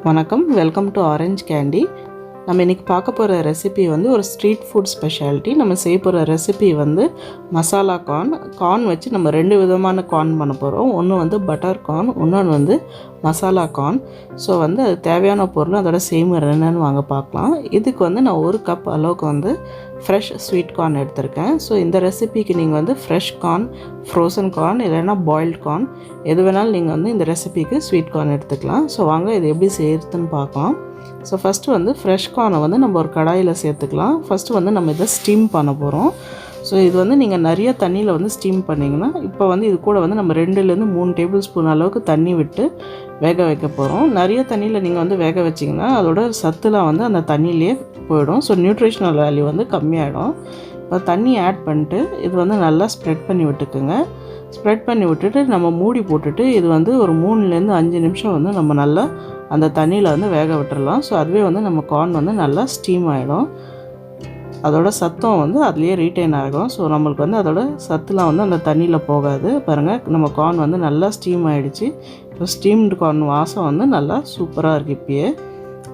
வணக்கம், welcome to orange candy. நம்ம இன்றைக்கி பார்க்க போகிற ரெசிபி வந்து ஒரு ஸ்ட்ரீட் ஃபுட் ஸ்பெஷாலிட்டி. நம்ம செய்ய போகிற ரெசிபி வந்து மசாலா கார்ன் வச்சு நம்ம 2 விதமான கார்ன் பண்ண போகிறோம். ஒன்று வந்து பட்டர் கார்ன், இன்னொன்று வந்து மசாலா கார்ன். ஸோ வந்து அது தேவையான பொருள் அதோட செய்முறை என்னென்னு வாங்க பார்க்கலாம். இதுக்கு வந்து நான் 1 கப் அளவுக்கு வந்து ஃப்ரெஷ் ஸ்வீட் கார்ன் எடுத்திருக்கேன். ஸோ இந்த ரெசிபிக்கு நீங்கள் வந்து ஃப்ரெஷ் கார்ன், ஃப்ரோசன் கார்ன் இல்லைன்னா பாயில்ட் கார்ன் எது வேணாலும் நீங்கள் வந்து இந்த ரெசிபிக்கு ஸ்வீட் கார்ன் எடுத்துக்கலாம். ஸோ வாங்க இது எப்படி செய்கிறதுன்னு பார்க்கலாம். ஸோ ஃபஸ்ட்டு வந்து ஃப்ரெஷ் கார்னை வந்து நம்ம ஒரு கடாயில் சேர்த்துக்கலாம். ஃபஸ்ட்டு வந்து நம்ம இதை ஸ்டீம் பண்ண போகிறோம். ஸோ இது வந்து நீங்கள் நிறைய தண்ணியில் வந்து ஸ்டீம் பண்ணிங்கன்னா, இப்போ வந்து இது கூட வந்து நம்ம 2லேருந்து 3 டேபிள் ஸ்பூன் அளவுக்கு தண்ணி விட்டு வேக வைக்க போகிறோம். நிறைய தண்ணியில் நீங்கள் வந்து வேக வச்சிங்கன்னா அதோட சத்துலாம் வந்து அந்த தண்ணியிலே போயிடும். ஸோ நியூட்ரிஷனல் வேல்யூ வந்து கம்மியாகிடும். இப்போ தண்ணி ஆட் பண்ணிட்டு இது வந்து நல்லா ஸ்ப்ரெட் பண்ணி விட்டுக்குங்க. ஸ்ப்ரெட் பண்ணி விட்டுட்டு நம்ம மூடி போட்டுட்டு இது வந்து ஒரு 3லேருந்து 5 நிமிஷம் வந்து நம்ம நல்லா அந்த தண்ணியில் வந்து வேக விட்டுறலாம். ஸோ அதுவே வந்து நம்ம கார்ன் வந்து நல்லா ஸ்டீம் ஆகிடும். அதோட சத்தம் வந்து அதுலேயே ரீட்டைன் ஆகும். ஸோ நம்மளுக்கு வந்து அதோட சத்துலாம் வந்து அந்த தண்ணியில் போகாது. பாருங்கள், நம்ம கார்ன் வந்து நல்லா ஸ்டீம் ஆகிடுச்சு. இப்போ ஸ்டீம்டு கார்ன் வாசம் வந்து நல்லா சூப்பராக இருக்குது இப்பயே.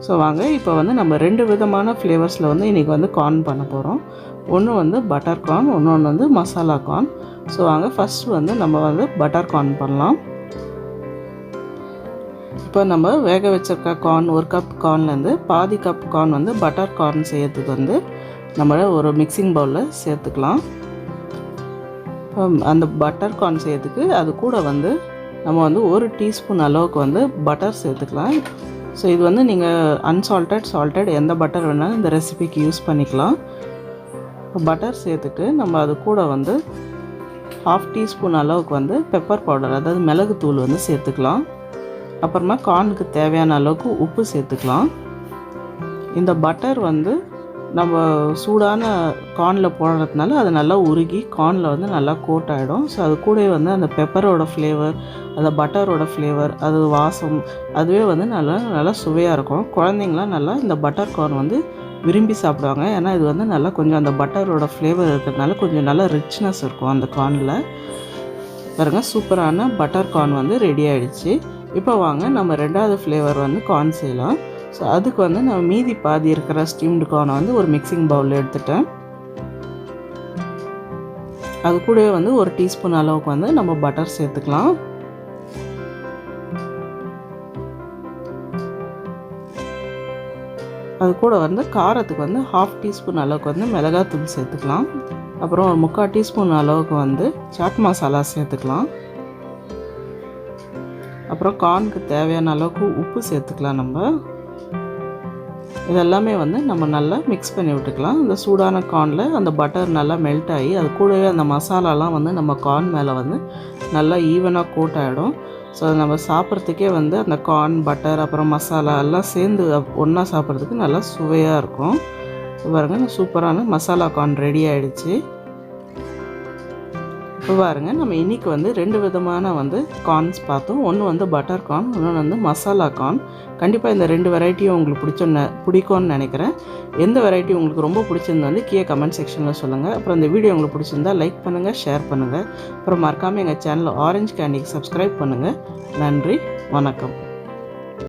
ஸோ வாங்க இப்போ வந்து நம்ம 2 விதமான ஃப்ளேவர்ஸில் வந்து இன்றைக்கி வந்து கார்ன் பண்ண போகிறோம். ஒன்று வந்து பட்டர் கார்ன், இன்னொன்று வந்து மசாலா கார்ன். ஸோ வாங்க ஃபஸ்ட்டு வந்து நம்ம வந்து பட்டர் கார்ன் பண்ணலாம். இப்போ நம்ம வேக வச்சிருக்க கார்ன் 1 கப் கார்ன்லேருந்து பாதி கப் கார்ன் வந்து பட்டர் கார்ன் செய்யறதுக்கு வந்து நம்ம ஒரு மிக்சிங் பவுலில் சேர்த்துக்கலாம். அந்த பட்டர் கார்ன் செய்யறதுக்கு அது கூட வந்து நம்ம வந்து 1 டீஸ்பூன் அளவுக்கு வந்து பட்டர் சேர்த்துக்கலாம். ஸோ இது வந்து நீங்கள் அன்சால்டட், சால்டட் எந்த பட்டர் வேணாலும் இந்த ரெசிபிக்கு யூஸ் பண்ணிக்கலாம். பட்டர் சேர்த்துட்டு நம்ம அது கூட வந்து 1/2 டீஸ்பூன் அளவுக்கு வந்து பெப்பர் பவுடர், அதாவது மிளகுத்தூள் வந்து சேர்த்துக்கலாம். அப்புறமா கார்னுக்கு தேவையான அளவுக்கு உப்பு சேர்த்துக்கலாம். இந்த பட்டர் வந்து நம்ம சூடான கார்னில் போடுறதுனால அது நல்லா உருகி கார்னில் வந்து நல்லா கோட் ஆகிடும். ஸோ அது கூட வந்து அந்த பெப்பரோட ஃப்ளேவர், அந்த பட்டரோட ஃப்ளேவர், அது வாசம் அதுவே வந்து நல்லா சுவையாக இருக்கும். குழந்தைங்களாம் நல்லா இந்த பட்டர் கார்ன் வந்து விரும்பி சாப்பிடுவாங்க. ஏன்னா இது வந்து நல்லா கொஞ்சம் அந்த பட்டரோட ஃப்ளேவர் இருக்கிறதுனால கொஞ்சம் நல்லா ரிச்னஸ் இருக்கும் அந்த கார்னில். பாருங்க, சூப்பரான பட்டர் கார்ன் வந்து ரெடி ஆகிடுச்சு. இப்போ வாங்க நம்ம 2வது ஃப்ளேவர் வந்து கார்ன் செய்யலாம். ஸோ அதுக்கு வந்து நான் மீதி பாதி இருக்கிற ஸ்டீம்டு கார்னை வந்து ஒரு மிக்சிங் பவுலில் எடுத்துட்டேன். அது கூடவே வந்து 1 டீஸ்பூன் அளவுக்கு வந்து நம்ம பட்டர் சேர்த்துக்கலாம். அது கூட வந்து காரத்துக்கு வந்து 1/2 டீஸ்பூன் அளவுக்கு வந்து மிளகாத்தூள் சேர்த்துக்கலாம். அப்புறம் ஒரு 3/4 டீஸ்பூன் அளவுக்கு வந்து சாட் மசாலா சேர்த்துக்கலாம். அப்புறம் கார்னுக்கு தேவையான அளவுக்கு உப்பு சேர்த்துக்கலாம். நம்ம இதெல்லாமே வந்து நம்ம நல்லா மிக்ஸ் பண்ணி விட்டுக்கலாம். இந்த சூடான கார்னில் அந்த பட்டர் நல்லா மெல்ட் ஆகி அது கூடவே அந்த மசாலாலாம் வந்து நம்ம கார்ன் மேலே வந்து நல்லா ஈவனாக கோட் ஆகிடும். ஸோ நம்ம சாப்பிட்றதுக்கே வந்து அந்த கார்ன், பட்டர், அப்புறம் மசாலா எல்லாம் சேர்ந்து ஒன்றா சாப்பிட்றதுக்கு நல்லா சுவையாக இருக்கும். பாருங்கள், சூப்பரான மசாலா கார்ன் ரெடி ஆகிடுச்சு. இப்போ பாருங்க, நம்ம இன்றைக்கி வந்து 2 விதமான வந்து கார்ன்ஸ் பார்த்தோம். ஒன்று வந்து பட்டர் கார்ன், இன்னொன்று வந்து மசாலா கார்ன். கண்டிப்பாக இந்த 2 வெரைட்டியும் உங்களுக்கு பிடிக்கும்னு நினைக்கிறேன். எந்த வெரைட்டி உங்களுக்கு ரொம்ப பிடிச்சிருந்தா வந்து கீழே கமெண்ட் செக்ஷனில் சொல்லுங்கள். அப்புறம் இந்த வீடியோ உங்களுக்கு பிடிச்சிருந்தா லைக் பண்ணுங்கள், ஷேர் பண்ணுங்கள். அப்புறம் மறக்காமல் எங்கள் சேனல் ஆரஞ்ச் கேண்டிக்கு சப்ஸ்கிரைப் பண்ணுங்கள். நன்றி, வணக்கம்.